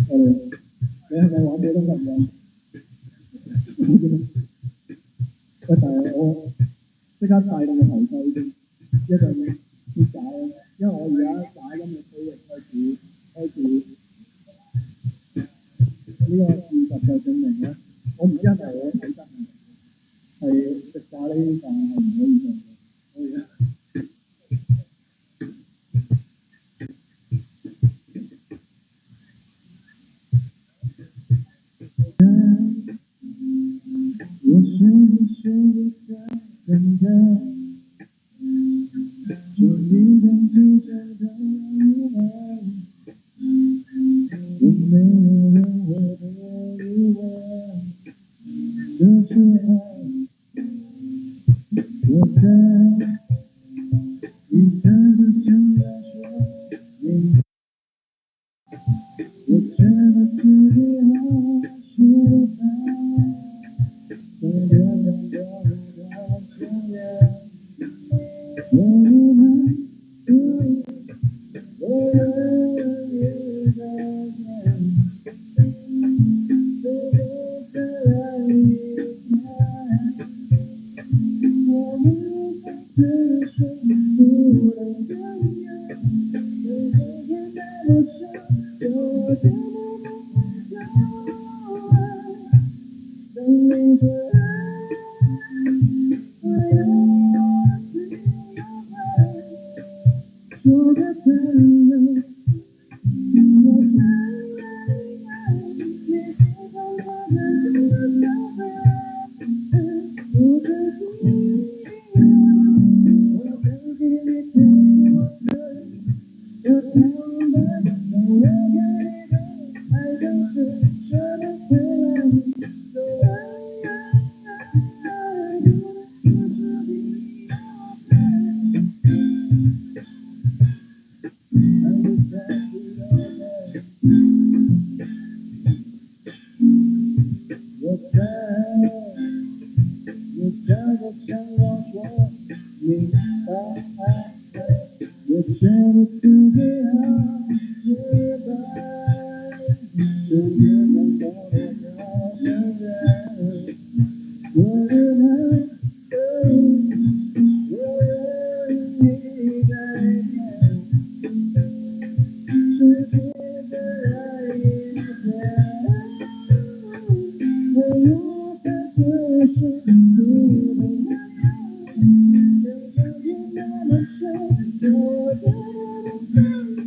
你係咪玩普通人㗎？喂，但係我即刻戴定個頭盔先，一陣跌解啊！因為我而家打音嘅區域開始呢個事實就證明咧，我唔知係咪我體質係食咖喱飯係唔可以做嘅，所以咧。我是你睡在等待，做你当主角的意外，我没有任何的意外，这是爱，我在你站着想要说你，我觉得自己好失败，在月亮的舞台上演，我无奈。我愿意改变，如果再来一遍，我们无法只是不能原谅，有些天那么长，有多么想爱，等你的爱，我要自由爱，说个太阳。我在你心中放着的小孩，我在心里，我曾经你陪我睡的床单，当我看你的爱像是舍得回来，so I，不是你要爱，I just have to love it。我在，你在我想要说明白，我觉得自己好失败，这月亮代表我相认，我无奈，我愿意改变，世界再来一遍。我无法只是不能原谅，有些天那么深，我的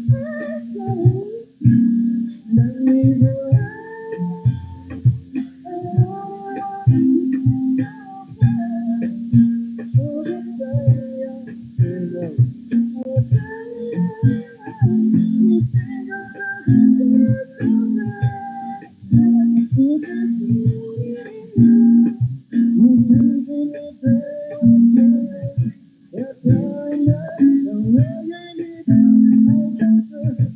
爱上等你的爱，我要你说个太阳，我在你心中的小孩，我在心里。我曾经你陪我睡的太阳，当我给你的爱像是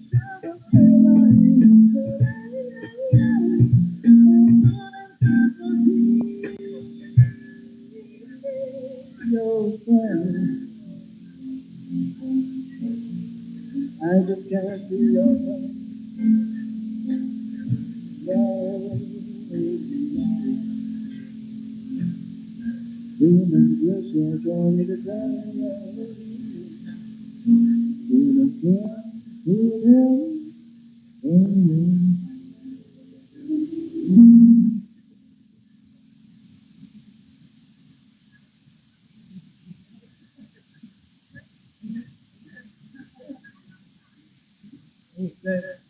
舍不回来，我不能再说有分。I just can't see your face。不能接受做你的太阳，不能说不能。对。